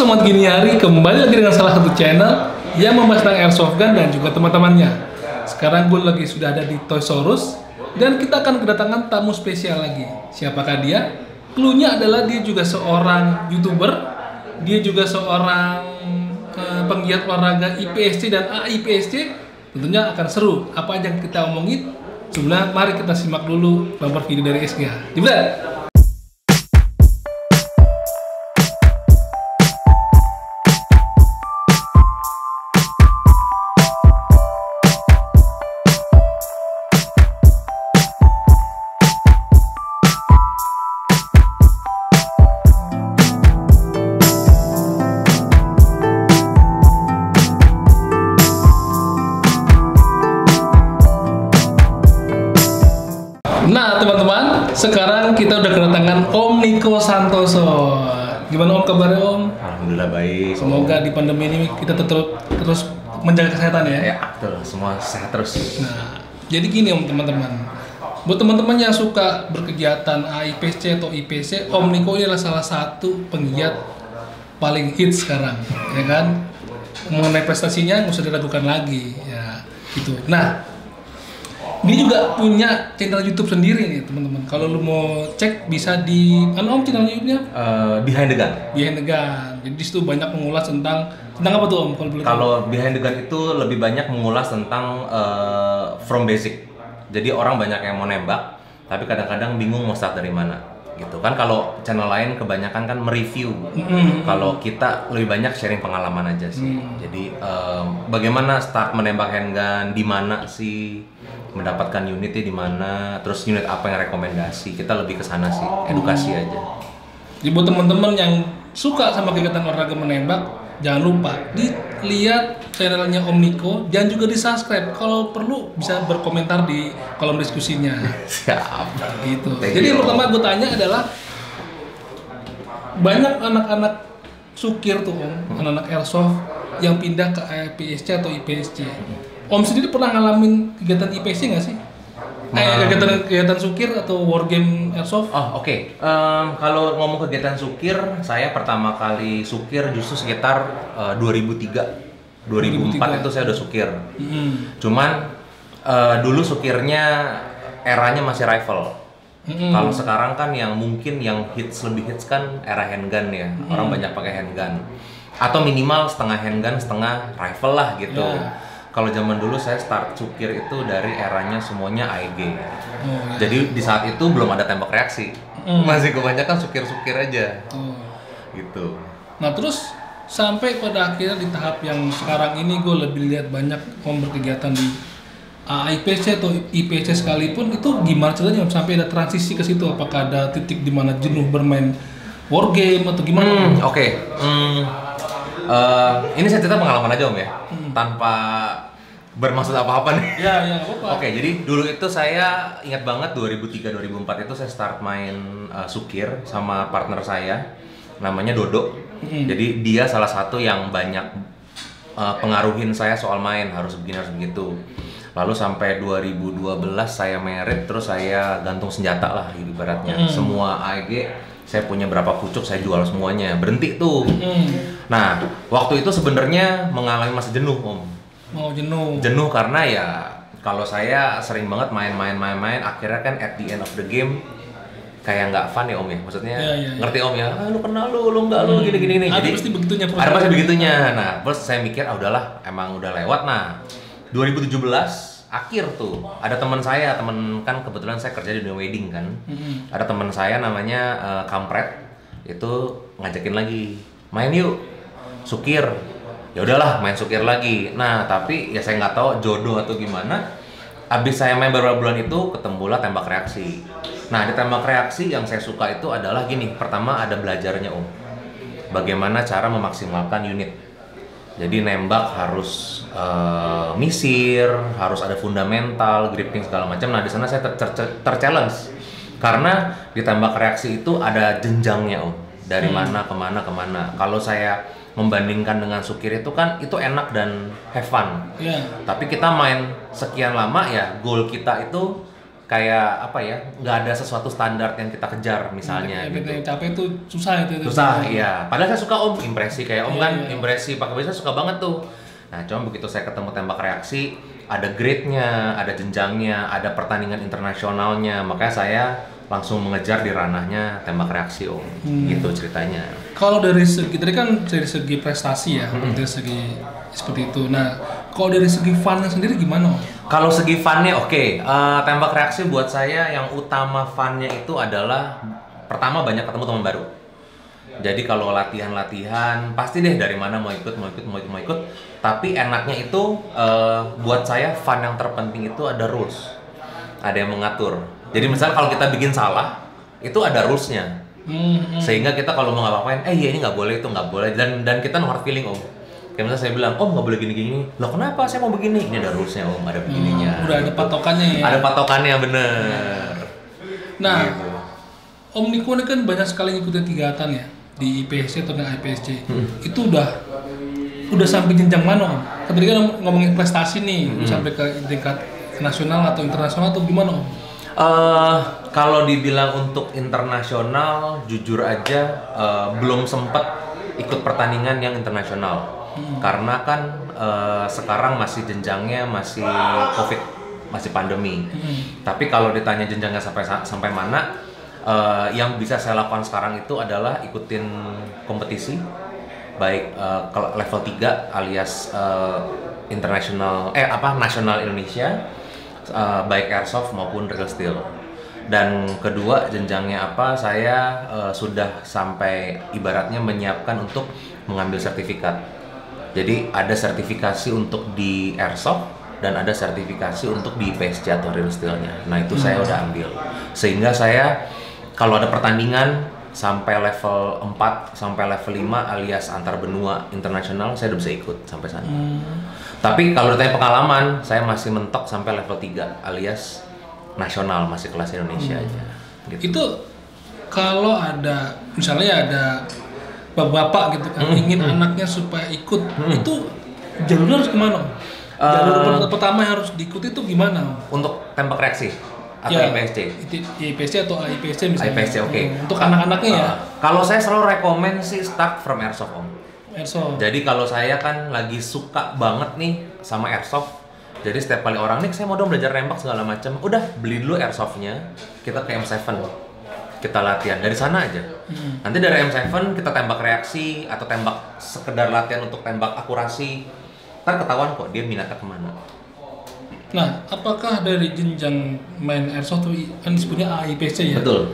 Selamat gini hari, kembali lagi dengan salah satu channel yang membahas tentang airsoft gun dan juga teman-temannya. Sekarang gue lagi sudah ada di Toysaurus dan kita akan kedatangan tamu spesial lagi. Siapakah dia? Cluenya adalah dia juga seorang YouTuber, dia juga seorang penggiat olahraga IPSC dan AIPSC. Tentunya akan seru. Apa aja yang kita omongin? Sebelumnya mari kita simak dulu bumper video dari SGH. Jebret! Nah teman-teman, sekarang kita udah kedatangan Om Niko Santoso. Gimana Om kabarnya Om? Alhamdulillah baik. Semoga di pandemi ini kita terus menjaga kesehatan ya. Ya, betul. Semua sehat terus. Nah, jadi gini Om teman-teman. Buat teman-teman yang suka berkegiatan AIPSC atau IPSC, Om Niko ini adalah salah satu penggiat paling hits sekarang, ya kan? Mengenai prestasinya nggak usah diragukan lagi, ya gitu. Nah, dia juga punya channel YouTube sendiri nih teman-teman. Kalau lu mau cek bisa di Om channel YouTube-nya? Behind the Gun. Behind the Gun. Jadi di situ banyak mengulas tentang apa tuh Om? Kalau Behind the Gun itu lebih banyak mengulas tentang from basic. Jadi orang banyak yang mau nembak, tapi kadang-kadang bingung mau start dari mana. Gitu kan, kalau channel lain kebanyakan kan mereview. Kalau kita lebih banyak sharing pengalaman aja sih. Jadi bagaimana start menembak handgun, di mana sih mendapatkan unitnya, di mana, terus unit apa yang rekomendasi. Kita lebih ke sana sih, edukasi aja. Jadi buat teman-teman yang suka sama kegiatan olahraga menembak, jangan lupa dilihat channelnya Om Niko dan juga di subscribe. Kalau perlu bisa berkomentar di kolom diskusinya. Siap. Gitu. Jadi yang pertama gue tanya adalah banyak anak-anak sukir tuh Om, anak-anak airsoft yang pindah ke AIPSC atau IPSC. Om sendiri pernah ngalamin kegiatan IPSC nggak sih? Kegiatan sukir atau wargame airsoft? Oh oke. Kalau ngomong kegiatan sukir, saya pertama kali sukir justru sekitar 2003. 2004 itu saya udah sukir. Cuman dulu sukirnya eranya masih rifle. Kalau sekarang kan yang mungkin yang lebih hits kan era handgun ya. Orang banyak pakai handgun. Atau minimal setengah handgun, setengah rifle lah gitu. Kalau zaman dulu saya start sukir itu dari eranya semuanya AEG. Jadi di saat itu belum ada tembak reaksi. Masih kebanyakan sukir-sukir aja. Gitu. Nah terus sampai pada akhirnya di tahap yang sekarang ini gue lebih lihat banyak Om berkegiatan di AIPSC atau IPSC sekalipun, itu gimana ceritanya sampai ada transisi ke situ? Apakah ada titik di mana jenuh bermain wargame atau gimana? Ini saya cerita pengalaman aja Om ya, tanpa bermaksud apa-apa nih. Ya, apa? Oke, jadi dulu itu saya ingat banget 2003-2004 itu saya start main sukir sama partner saya, namanya Dodo. Jadi dia salah satu yang banyak pengaruhin saya soal main, harus begini harus begitu. Lalu sampai 2012 saya merit, terus saya gantung senjata lah ibaratnya. Semua AEG saya punya berapa pucuk saya jual semuanya, berhenti tuh. Nah, waktu itu sebenarnya mengalami masa jenuh Om. Mau jenuh. Jenuh karena ya kalau saya sering banget main, akhirnya kan at the end of the game kayak nggak fun ya Om ya, maksudnya ngerti Om ya, lu kenal lu nggak lu gini. Ada Jadi pasti begitunya. ada pasti begitunya. Nah, terus saya mikir udahlah, emang udah lewat. Nah, 2017 akhir tuh ada teman kan kebetulan saya kerja di dunia wedding kan. Ada teman saya namanya Kampret, itu ngajakin lagi main yuk sukir. Ya udahlah main sukir lagi. Nah tapi ya saya nggak tahu jodoh atau gimana, abis saya main beberapa bulan itu ketemulah tembak reaksi. Nah di tembak reaksi yang saya suka itu adalah gini, pertama ada belajarnya Om, bagaimana cara memaksimalkan unit. Jadi nembak harus misir, harus ada fundamental, gripping segala macam. Nah di sana saya terchallenge karena di tembak reaksi itu ada jenjangnya Om, dari mana kemana. Kalau saya membandingkan dengan sukir itu kan itu enak dan have fun. Tapi kita main sekian lama ya, goal kita itu kayak apa ya, nggak ada sesuatu standar yang kita kejar misalnya. Gitu. Capek itu susah itu. Susah, iya. Padahal saya suka Om impresi kayak Om kan, impresi pakai baju saya suka banget tuh. Nah, cuma begitu saya ketemu tembak reaksi, ada grade-nya, ada jenjangnya, ada pertandingan internasionalnya, makanya saya langsung mengejar di ranahnya tembak reaksi Om. Gitu ceritanya. Kalau dari segi tadi kan dari segi prestasi ya, dari segi seperti itu. Nah, kalau dari segi fun sendiri gimana Om? Kalau segi funnya oke. Tembak reaksi buat saya yang utama funnya itu adalah pertama banyak ketemu teman baru. Jadi kalau latihan pasti deh dari mana mau ikut. Tapi enaknya itu buat saya fun yang terpenting itu ada rules, ada yang mengatur. Jadi misalnya kalau kita bikin salah itu ada rulesnya, sehingga kita kalau mau ngapain, iya ini nggak boleh, itu nggak boleh, dan kita no hard feeling Om. Kayak misalnya saya bilang, Om nggak boleh gini-gini. Loh kenapa saya mau begini? Ini ada rulesnya Om, ada begininya. Udah ada patokannya ya? Ada patokannya, bener. Nah, gitu. Om Niko ini kan banyak sekali ngikutin kegiatan ya di IPSC atau di IPSC. Itu udah sampai jenjang mana Om? Tadi kan ngomongin prestasi nih, sampai ke tingkat nasional atau internasional atau gimana Om? Kalau dibilang untuk internasional, jujur aja belum sempat ikut pertandingan yang internasional. Karena kan sekarang masih jenjangnya masih COVID, masih pandemi. Tapi kalau ditanya jenjangnya sampai mana, yang bisa saya lakukan sekarang itu adalah ikutin kompetisi, baik level 3 alias nasional Indonesia, baik airsoft maupun real steel. Dan kedua jenjangnya saya sudah sampai ibaratnya menyiapkan untuk mengambil sertifikat. Jadi ada sertifikasi untuk di airsoft dan ada sertifikasi untuk di IPSC atau real steel-nya. Nah itu saya udah ambil, sehingga saya kalau ada pertandingan sampai level 4 sampai level 5 alias antar benua internasional saya udah bisa ikut sampai sana. Tapi kalau ditanya pengalaman, saya masih mentok sampai level 3 alias nasional, masih kelas Indonesia aja. Gitu. Itu kalau ada misalnya ada bapak gitu kan ingin anaknya supaya ikut, itu jalurnya harus kemana? Jalur pertama yang harus diikuti itu gimana? Untuk tembak reaksi atau ya, IPSC? IPSC atau IPSC misalnya. IPSC oke. Untuk anak-anaknya ya. Kalau saya selalu rekomen sih start from airsoft Om. Airsoft. Jadi kalau saya kan lagi suka banget nih sama airsoft. Jadi setiap kali orang nih saya mau dong belajar nembak segala macam, udah beli dulu airsoftnya, kita ke M7, kita latihan dari sana aja. Nanti dari M7 kita tembak reaksi atau tembak sekedar latihan untuk tembak akurasi, ntar ketahuan kok dia minatnya kemana. Nah, apakah dari jenjang main airsoft itu kan disebutnya IPSC ya? Betul.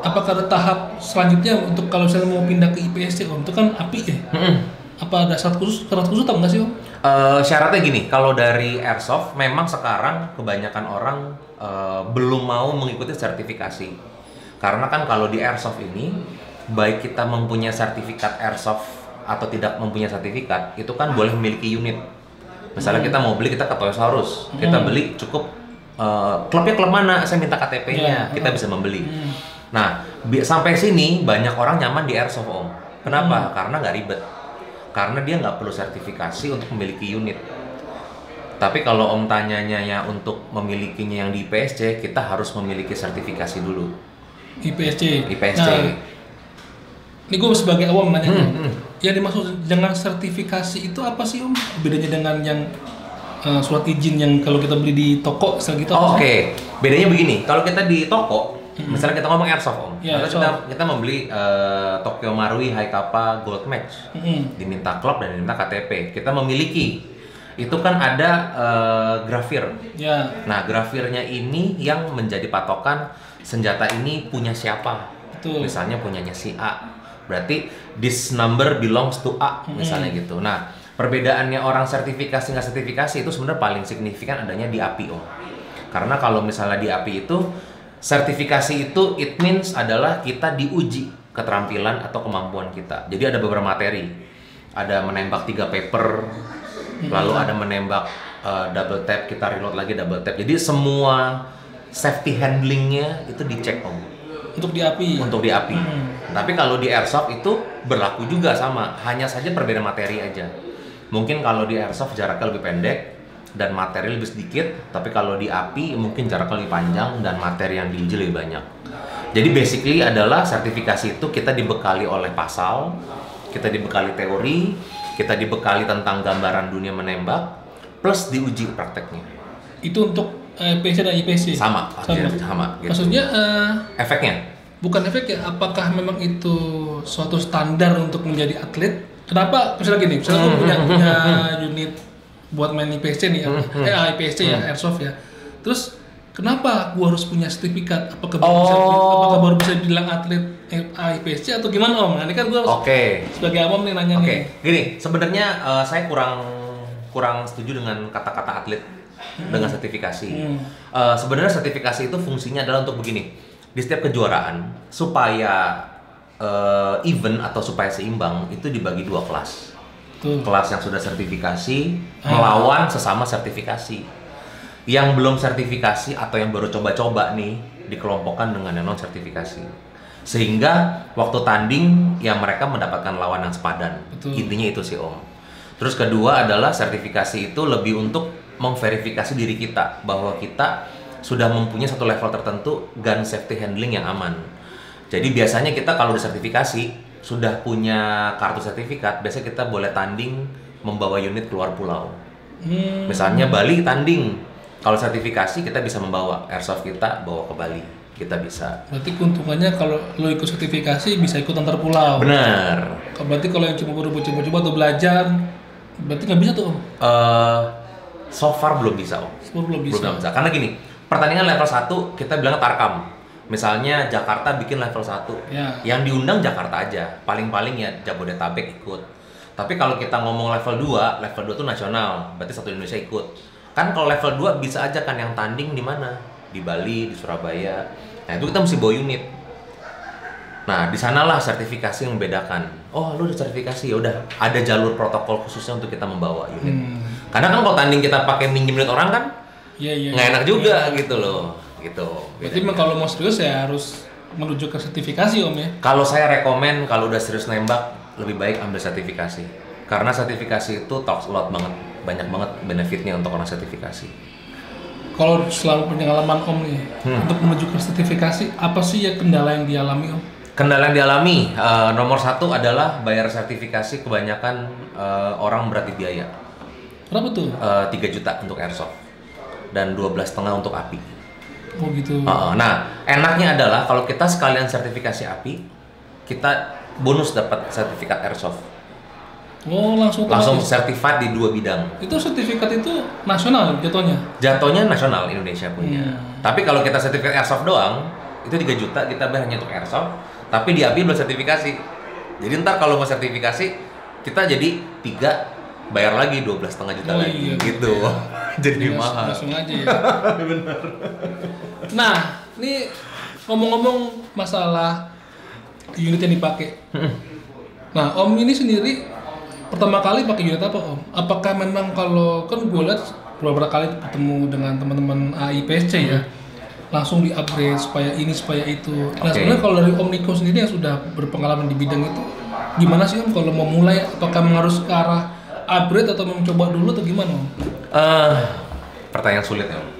Apakah ada tahap selanjutnya untuk kalau saya mau pindah ke IPSC Om? Itu kan API ya? Apa ada syarat khusus atau enggak sih Om? Syaratnya gini, kalau dari airsoft memang sekarang kebanyakan orang belum mau mengikuti sertifikasi. Karena kan kalau di airsoft ini, baik kita mempunyai sertifikat airsoft atau tidak mempunyai sertifikat itu kan boleh memiliki unit. Misalnya kita mau beli, kita ke Toys R Us, kita beli cukup klubnya klub mana, saya minta KTP-nya, kita bisa membeli. Nah, sampai sini banyak orang nyaman di airsoft Om. Kenapa? Karena nggak ribet. Karena dia nggak perlu sertifikasi untuk memiliki unit. Tapi kalau Om tanyanya ya untuk memilikinya yang di IPSC, kita harus memiliki sertifikasi dulu. IPSC. Nah, ini gue sebagai awam nanya, yang dimaksud dengan sertifikasi itu apa sih Om? Bedanya dengan yang surat izin yang kalau kita beli di toko, misalnya gitu? Oke. Bedanya begini, kalau kita di toko, misalnya kita ngomong airsoft Om, kita membeli Tokyo Marui Haikapa Gold Match, diminta klub dan diminta KTP, kita memiliki, itu kan ada grafir. Nah, grafirnya ini yang menjadi patokan senjata ini punya siapa. Misalnya punyanya si A, berarti this number belongs to A, misalnya gitu. Nah, perbedaannya orang sertifikasi nggak sertifikasi itu sebenarnya paling signifikan adanya di API Om. Karena kalau misalnya di API itu, sertifikasi itu it means adalah kita diuji keterampilan atau kemampuan kita. Jadi ada beberapa materi, ada menembak 3 paper, lalu ada menembak double tap, kita reload lagi double tap. Jadi semua safety handlingnya itu dicek Om. Untuk di API? Untuk di API. Tapi kalau di airsoft itu berlaku juga sama, hanya saja perbedaan materi aja. Mungkin kalau di airsoft jaraknya lebih pendek dan materi lebih sedikit, tapi kalau di API mungkin jaraknya lebih panjang dan materi yang diuji lebih banyak. Jadi basically adalah sertifikasi itu kita dibekali oleh pasal, kita dibekali teori, kita dibekali tentang gambaran dunia menembak, plus diuji prakteknya. Itu untuk IPSC dan IPSC? Sama. Gitu. Maksudnya efeknya? Bukan efek ya, apakah memang itu suatu standar untuk menjadi atlet? Kenapa? Misalnya gini, misalnya gue punya unit buat main IPSC nih, IPSC ya, airsoft ya. Terus kenapa gue harus punya sertifikat? Apakah baru bisa dibilang atlet IPSC atau gimana Om? Nah, ini kan gue sebagai awam nih nanya nih. Gini, sebenarnya saya kurang setuju dengan kata-kata atlet dengan sertifikasi. Sebenarnya sertifikasi itu fungsinya adalah untuk begini. Di setiap kejuaraan supaya event atau supaya seimbang itu dibagi 2 kelas. Kelas yang sudah sertifikasi melawan sesama sertifikasi. Yang belum sertifikasi atau yang baru coba-coba nih dikelompokkan dengan yang non sertifikasi. Sehingga waktu tanding ya mereka mendapatkan lawan yang sepadan. Intinya itu sih Om. Terus kedua adalah sertifikasi itu lebih untuk memverifikasi diri kita bahwa kita sudah mempunyai satu level tertentu gun safety handling yang aman. Jadi biasanya kita kalau disertifikasi sudah punya kartu sertifikat, biasanya kita boleh tanding membawa unit keluar pulau. Misalnya Bali tanding, kalau sertifikasi kita bisa membawa airsoft kita bawa ke Bali, kita bisa. Berarti keuntungannya kalau lo ikut sertifikasi bisa ikut antar pulau. Benar. Berarti kalau yang cuma baru coba-coba atau belajar, berarti nggak bisa tuh Om? So far belum bisa Om. Belum bisa. Karena gini, pertandingan level 1 kita bilang tarkam. Misalnya Jakarta bikin level 1. Yang diundang Jakarta aja. Paling-paling ya Jabodetabek ikut. Tapi kalau kita ngomong level 2 itu nasional. Berarti satu Indonesia ikut. Kan kalau level 2 bisa aja kan yang tanding di mana? Di Bali, di Surabaya. Nah, itu kita mesti bawa unit. Nah, di sanalah sertifikasi yang membedakan. Oh, lu udah sertifikasi, ya udah ada jalur protokol khususnya untuk kita membawa unit. Karena kan kalau tanding kita pakai minjem unit orang kan nggak enak juga gitu loh, gitu. Berarti kalau mau serius ya harus menuju ke sertifikasi Om ya? Kalau saya rekomen kalau udah serius nembak lebih baik ambil sertifikasi. Karena sertifikasi itu talks a lot banget, banyak banget benefitnya untuk orang sertifikasi. Kalau selama pengalaman Om nih, untuk menuju ke sertifikasi apa sih ya kendala yang dialami Om? Kendala yang dialami nomor 1 adalah bayar sertifikasi kebanyakan orang berat di biaya. Berapa tuh? 3 juta untuk airsoft dan 12,5 untuk API. Oh gitu. Nah, enaknya adalah kalau kita sekalian sertifikasi API, kita bonus dapat sertifikat airsoft. Oh, langsung sertifikat di 2 bidang. Itu sertifikat itu nasional jatuhnya? Jatuhnya nasional, Indonesia punya. Tapi kalau kita sertifikat airsoft doang, itu 3 juta kita bayar hanya untuk airsoft, tapi di API belum sertifikasi. Jadi ntar kalau mau sertifikasi, kita jadi 3 bayar lagi 12,5 juta lagi gitu. Jadi mahal. Langsung aja ya. Benar. Nah, ini ngomong-ngomong masalah unit yang dipakai. Nah, Om ini sendiri pertama kali pakai unit apa Om? Apakah memang kalau kan gue lihat beberapa kali ketemu dengan teman-teman AIPSC ya, langsung di-upgrade supaya ini supaya itu. Nah sebenarnya kalau dari Om Niko sendiri yang sudah berpengalaman di bidang itu, gimana sih Om kalau mau mulai? Apakah harus ke arah upgrade atau mencoba dulu atau gimana Om? Pertanyaan sulit ya Om.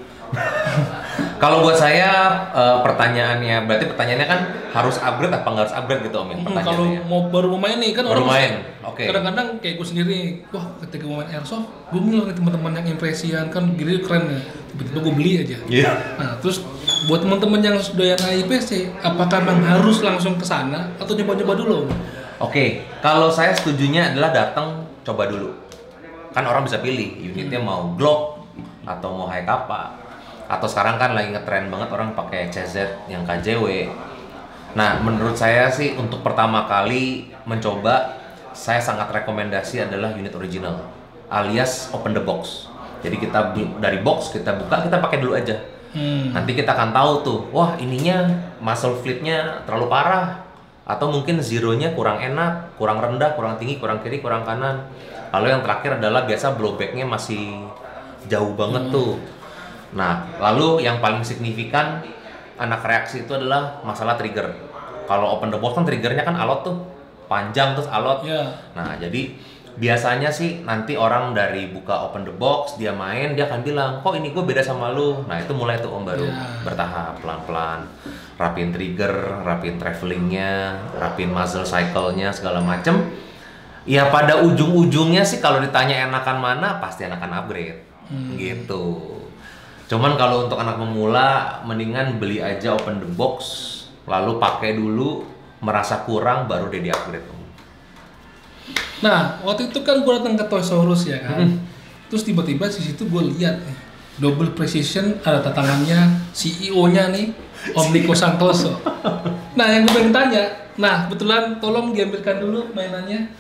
Kalau buat saya pertanyaannya kan harus upgrade apa nggak harus upgrade gitu Om ya pertanyaannya. Kalau mau baru main nih kan baru orang main, oke. Kadang-kadang kayak gue sendiri, wah ketika gue main airsoft, gue bilang ke teman-teman yang impresian kan gini keren ya, tiba-tiba gue beli aja. Yeah. Nah terus buat teman-teman yang sudah yang AIPSC, apakah memang harus langsung ke sana atau coba-coba dulu? Oke, kalau saya setujunya adalah datang coba dulu. Kan orang bisa pilih unitnya mau Glock atau mau high kappa. Atau sekarang kan lagi ngetren banget orang pakai CZ yang KJW. Nah, menurut saya sih untuk pertama kali mencoba, saya sangat rekomendasi adalah unit original, alias open the box. Jadi kita dari box kita buka, kita pakai dulu aja. Nanti kita akan tahu tuh, wah ininya muzzle flipnya terlalu parah, atau mungkin zeronya kurang enak, kurang rendah, kurang tinggi, kurang kiri, kurang kanan. Lalu yang terakhir adalah biasa blowbacknya masih jauh banget tuh. Nah, lalu yang paling signifikan anak reaksi itu adalah masalah trigger. Kalau open the box kan triggernya kan alot tuh, panjang terus alot. Nah, jadi biasanya sih nanti orang dari buka open the box, dia main, dia akan bilang, kok ini gue beda sama lu. Nah, itu mulai tuh Om baru bertahap, pelan-pelan. Rapin trigger, rapin travelingnya, rapin muzzle cycle-nya, segala macem. Ya pada ujung-ujungnya sih kalau ditanya enakan mana, pasti enakan upgrade. Gitu. Cuman kalau untuk anak pemula, mendingan beli aja open the box, lalu pakai dulu, merasa kurang, baru deh di-upgrade. Nah, waktu itu kan gue datang ke Toysaurus ya kan, terus tiba-tiba di situ gue lihat nih, double precision, ada tangannya CEO-nya nih, Om Niko Santoso. Nah, yang gue pengen tanya, nah kebetulan tolong diambilkan dulu mainannya.